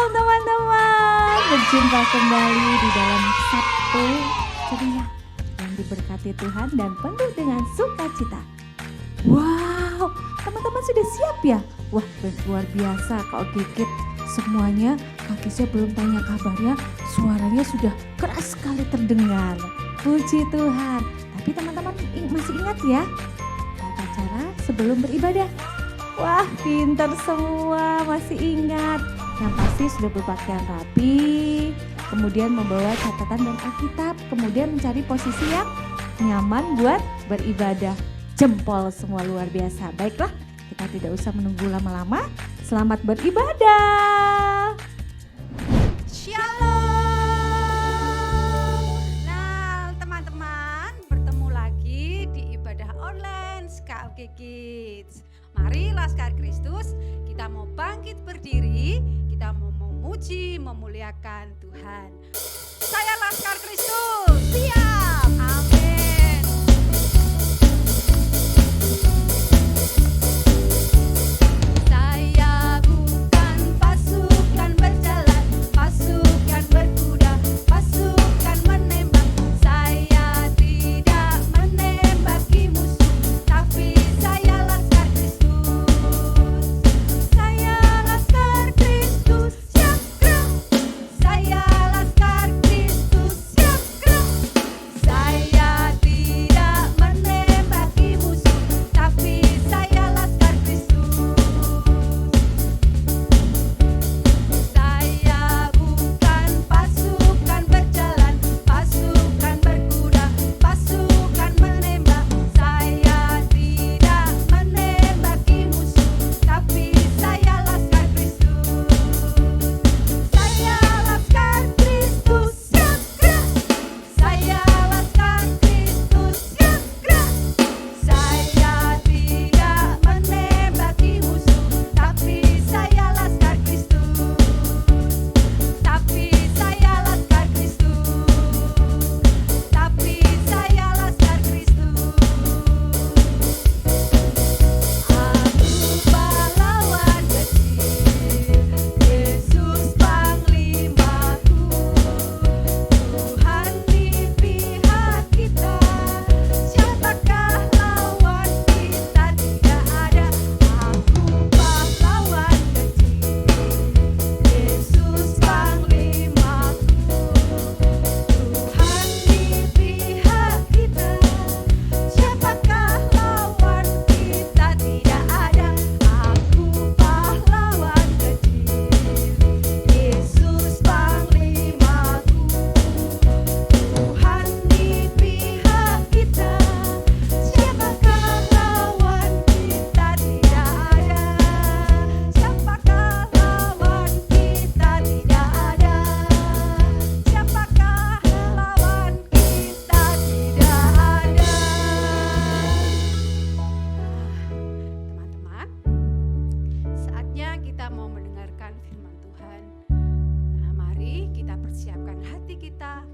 Shalom teman-teman, berjumpa kembali di dalam Sabtu ceria yang diberkati Tuhan dan penuh dengan sukacita. Wow, teman-teman sudah siap ya? Wah, luar biasa Kak Gigit. Semuanya Kak Kisya belum tanya kabarnya, suaranya sudah keras sekali terdengar. Puji Tuhan. Tapi teman-teman masih ingat ya, tata cara sebelum beribadah. Wah, pintar semua, masih ingat. Yang pasti sudah berpakaian rapi, kemudian membawa catatan dan Alkitab, kemudian mencari posisi yang nyaman buat beribadah. Jempol semua luar biasa. Baiklah, kita tidak usah menunggu lama-lama. Selamat beribadah. Shalom. Nah, teman-teman, bertemu lagi di ibadah online SKUG Kids. Mari Laskar Kristus, kita mau bangkit berdiri, kita mau memuji, memuliakan Tuhan. Saya Laskar Kristus, siap. Amin. Saya bukan pasukan berjalan, pasukan berkuda, pasukan menembak. Saya tidak menembaki musuh, tapi saya Laskar Kristus. Saya Laskar Kristus, siap gerak. Saya Laskar Kristus, siap gerak. Saya tidak menembaki musuh, tapi saya Laskar Kristus. Saya bukan pasukan berjalan, pasukan berkuda, pasukan menembak. Saya tidak menembaki musuh, tapi saya Laskar Kristus. Saya Laskar Kristus, siap gerak. Saya Laskar Kristus, siap gerak. Saya tidak menembaki musuh, tapi saya Laskar Kristus. Tapi saya Laskar Kristus. Tapi saya Laskar Kristus. Aku pahlawan kecil, Yesus panglimaku. Tuhan di pihak kita, siapakah lawan kita? Tidak ada. Aku pahlawan kecil, Yesus panglimaku. Tuhan di pihak kita, siapakah lawan kita? Tidak ada. Aku pahlawan kecil, Yesus panglimaku. Tuhan di pihak kita, siapakah lawan kita? Tidak ada. Siapakah lawan kita? Tidak ada. Siapakah lawan kita? Tidak ada. Teman-teman, saatnya kita mau mendengarkan firman Tuhan. Nah, mari kita persiapkan hati kita,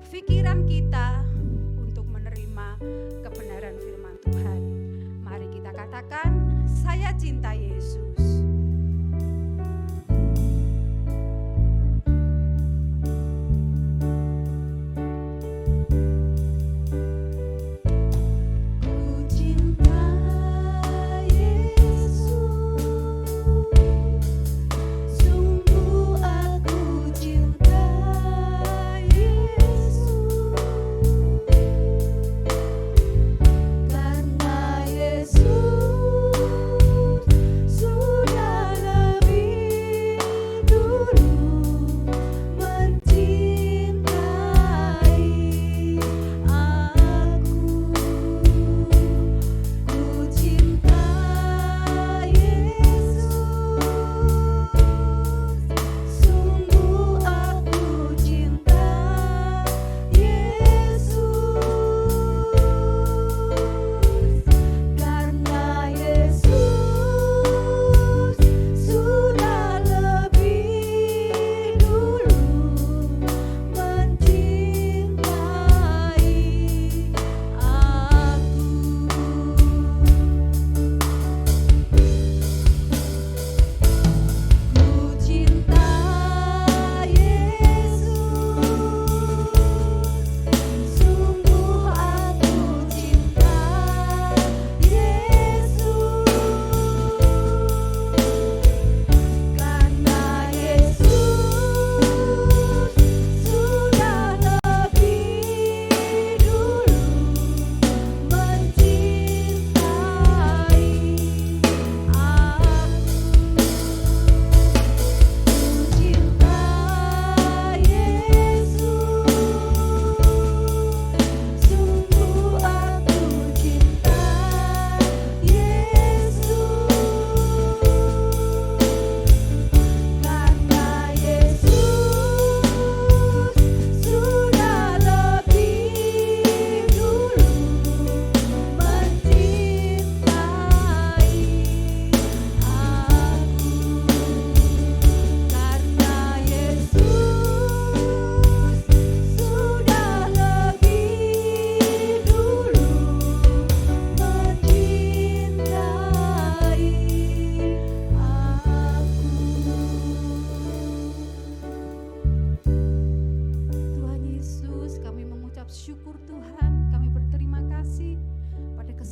pikiran kita untuk menerima kebenaran firman Tuhan. Mari kita katakan, saya cinta Yesus. Ku cinta Yesus, sungguh aku cinta Yesus, karena Yesus sudah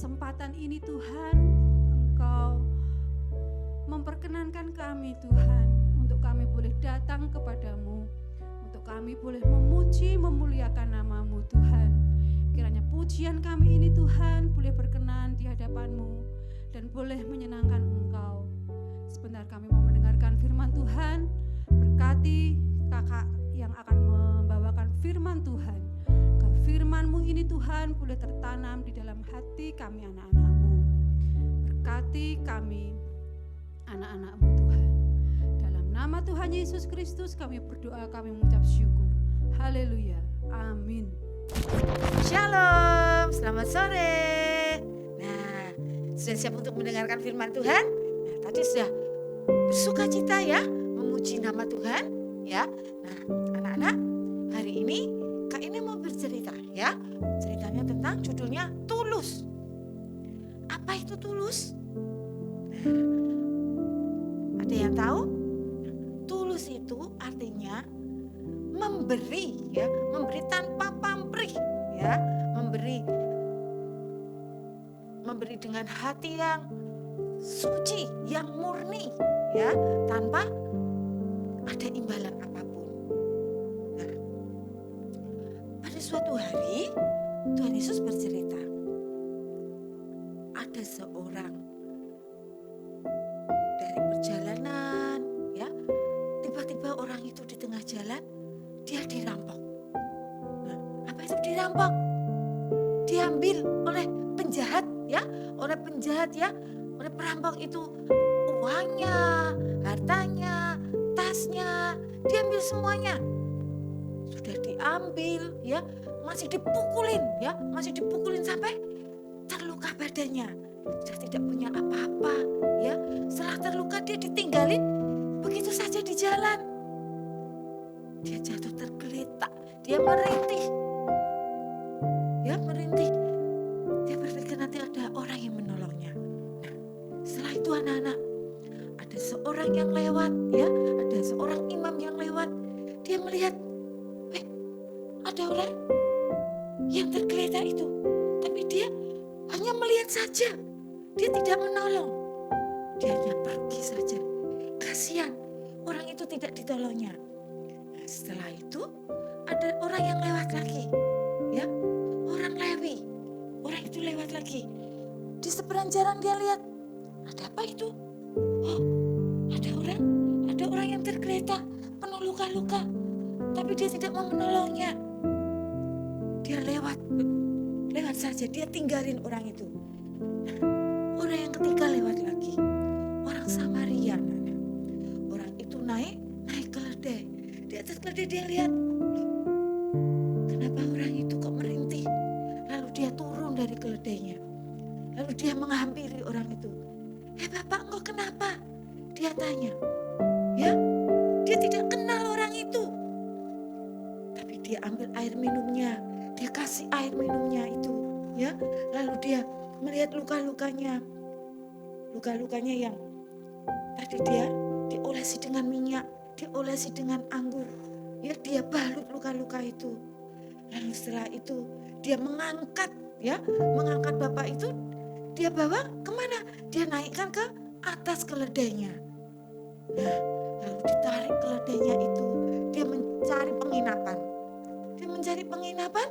kesempatan ini Tuhan, Engkau memperkenankan kami Tuhan, untuk kami boleh datang kepadamu, untuk kami boleh memuji, memuliakan nama-Mu Tuhan. Kiranya pujian kami ini Tuhan boleh berkenan di hadapan-Mu dan boleh menyenangkan Engkau. Sebentar kami mau mendengarkan firman Tuhan, berkati kakak yang akan membawakan firman Tuhan. Agar firman-Mu ini Tuhan boleh tertanam di dalam hati kami anak-anak-Mu. Berkati kami anak-anak-Mu Tuhan. Dalam nama Tuhan Yesus Kristus kami berdoa, kami mengucap syukur. Haleluya. Amin. Shalom, selamat sore. Nah, sudah siap untuk mendengarkan firman Tuhan? Nah, tadi sudah bersuka cita ya, memuji nama Tuhan ya. Nah, anak-anak, hari ini Kak ini mau bercerita ya. Ceritanya tentang judulnya Tulus. Apa itu tulus? Nah, ada yang tahu? Tulus itu artinya memberi ya, memberi tanpa pamrih ya, memberi dengan hati yang suci, yang murni ya, tanpa ada imbalan apapun. Nah, pada suatu hari Tuhan Yesus bercerita, ada seorang dari perjalanan ya, tiba-tiba orang itu di tengah jalan dia dirampok. Nah, apa itu dirampok? Diambil oleh penjahat ya, oleh perampok itu uangnya, hartanya, tasnya, diambil semuanya. Sudah diambil ya, masih dipukulin sampai terluka badannya. Sudah tidak punya apa-apa ya. Setelah terluka dia ditinggalin begitu saja di jalan. Dia jatuh tergeletak, dia merintih. Dia berpikir nanti ada orang yang menolongnya. Nah, setelah itu anak-anak, ada seorang yang lewat ya, ada seorang imam yang lewat. Dia melihat, ada orang yang tergeletak itu. Tapi dia hanya melihat saja, dia tidak menolong. Dia hanya pergi saja. Kasihan, orang itu tidak ditolongnya. Setelah itu ada orang yang lewat lagi ya, orang Lewi. Orang itu lewat lagi. Di seberang jalan dia lihat, ada apa itu? Oh, ada orang yang tergeletak, penuh luka-luka. Tapi dia tidak mau menolongnya. Dia lewat saja, dia tinggalin orang itu. Nah, orang yang ketiga lewat lagi, orang Samaria. Orang itu naik keledai. Di atas keledai dia lihat, kenapa orang itu kok merintih? Lalu dia turun dari keledainya. Lalu dia menghampiri orang itu. Bapak, engkau kenapa? Dia tanya. Ya, dia tidak kenal orang itu. Tapi dia ambil air minumnya. Dia kasih air minumnya itu. Ya, lalu dia melihat luka-lukanya. Luka-lukanya yang tadi dia diolesi dengan minyak, diolesi dengan anggur. Ya, dia balut luka-luka itu. Lalu setelah itu dia mengangkat bapak itu, dia bawa kemana? Dia naikkan ke atas keledainya. Nah, lalu ditarik keledainya itu, dia mencari penginapan. Dia mencari penginapan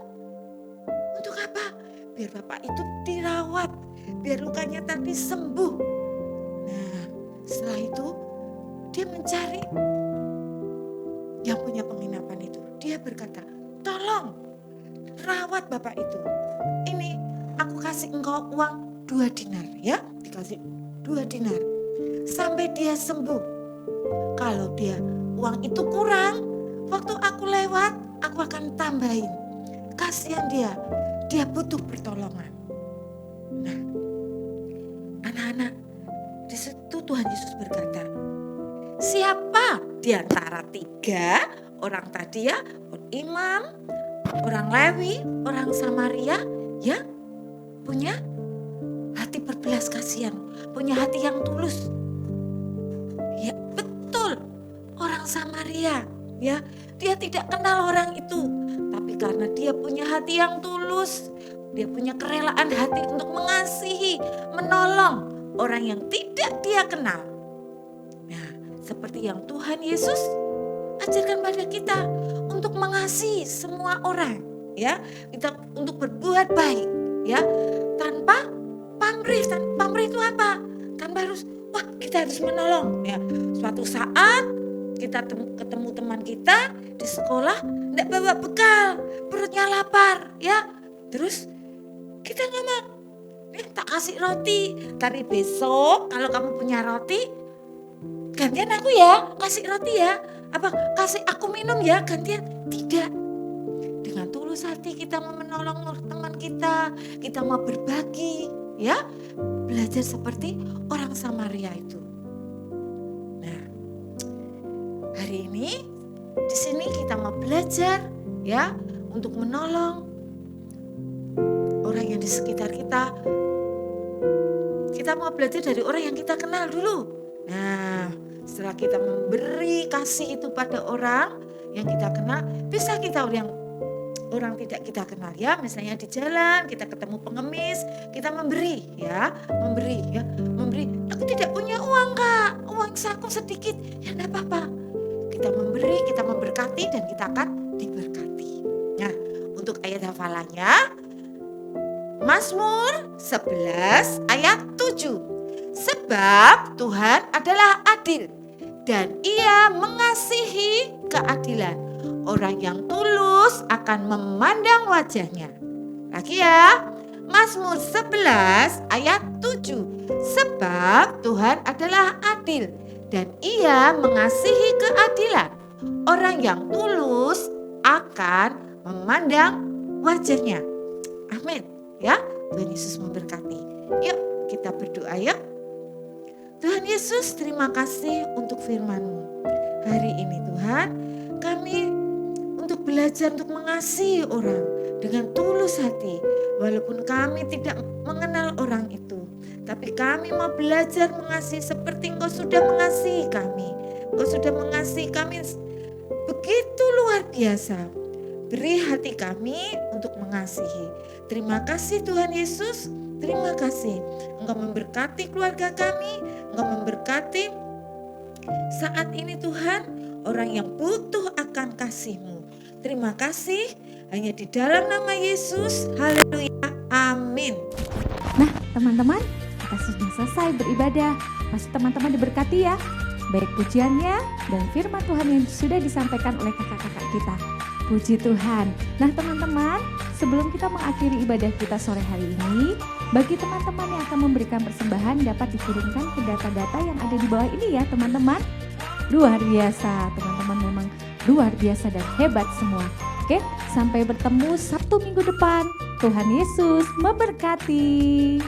untuk apa? Biar bapak itu dirawat, biar lukanya tadi sembuh. Nah, setelah itu dia mencari yang punya penginapan itu. Dia berkata, tolong rawat bapak itu. Ini aku kasih engkau uang 2 dinar ya. Dikasih 2 dinar. Sampai dia sembuh. Kalau dia uang itu kurang, waktu aku lewat, aku akan tambahin. Kasihan dia butuh pertolongan. Nah, anak-anak, di situ Tuhan Yesus berkata, siapa di antara 3 orang tadi ya, imam, orang Lewi, orang Samaria yang punya hati berbelas kasihan, punya hati yang tulus? Ya betul, orang Samaria ya, dia tidak kenal orang itu, tapi karena dia punya hati yang tulus, Dia punya kerelaan hati untuk mengasihi, menolong orang yang tidak dia kenal. Nah, seperti yang Tuhan Yesus ajarkan pada kita untuk mengasihi semua orang, ya. Kita untuk berbuat baik, ya. Tanpa pamrih. Pamrih itu apa? Tanpa harus, kita harus menolong, ya. Suatu saat kita ketemu teman kita di sekolah, enggak bawa bekal, perutnya lapar, ya. Terus kita ngomong, tak kasih roti, tapi besok kalau kamu punya roti, gantian aku ya, kasih roti ya. Apa kasih aku minum ya, gantian. Tidak. Dengan tulus hati kita mau menolong teman kita mau berbagi, ya. Belajar seperti orang Samaria itu. Nah, hari ini di sini kita mau belajar, ya, untuk menolong orang yang di sekitar kita. Kita mau belajar dari orang yang kita kenal dulu. Nah, setelah kita memberi kasih itu pada orang yang kita kenal, bisa kita orang tidak kita kenal, ya. Misalnya di jalan kita ketemu pengemis, kita memberi, ya. Memberi. Aku tidak punya uang, Kak. Uang saku sedikit. Ya enggak apa-apa. Kita memberi, kita memberkati, dan kita akan diberkati. Nah, untuk ayat hafalannya Mazmur 11 ayat 7. Sebab Tuhan adalah adil dan Ia mengasihi keadilan. Orang yang tulus akan memandang wajahnya. Lagi ya, Mazmur 11 ayat 7. Sebab Tuhan adalah adil dan Ia mengasihi keadilan. Orang yang tulus akan memandang wajahnya. Amin. Ya, Tuhan Yesus memberkati. Yuk kita berdoa, yuk. Tuhan Yesus, terima kasih untuk firman-Mu. Hari ini Tuhan, kami untuk belajar untuk mengasihi orang dengan tulus hati. Walaupun kami tidak mengenal orang itu, tapi kami mau belajar mengasihi seperti Engkau sudah mengasihi kami. Engkau sudah mengasihi kami begitu luar biasa. Beri hati kami untuk mengasihi. Terima kasih Tuhan Yesus. Terima kasih. Engkau memberkati keluarga kami. Engkau memberkati saat ini Tuhan orang yang butuh akan kasih-Mu. Terima kasih. Hanya di dalam nama Yesus. Haleluya. Amin. Nah teman-teman, kita sudah selesai beribadah. Pasti teman-teman diberkati ya. Baik pujiannya dan firman Tuhan yang sudah disampaikan oleh kakak-kakak kita. Puji Tuhan. Nah teman-teman, sebelum kita mengakhiri ibadah kita sore hari ini, bagi teman-teman yang akan memberikan persembahan dapat dikirimkan ke data-data yang ada di bawah ini ya teman-teman. Luar biasa, teman-teman memang luar biasa dan hebat semua. Oke, sampai bertemu Sabtu minggu depan. Tuhan Yesus memberkati.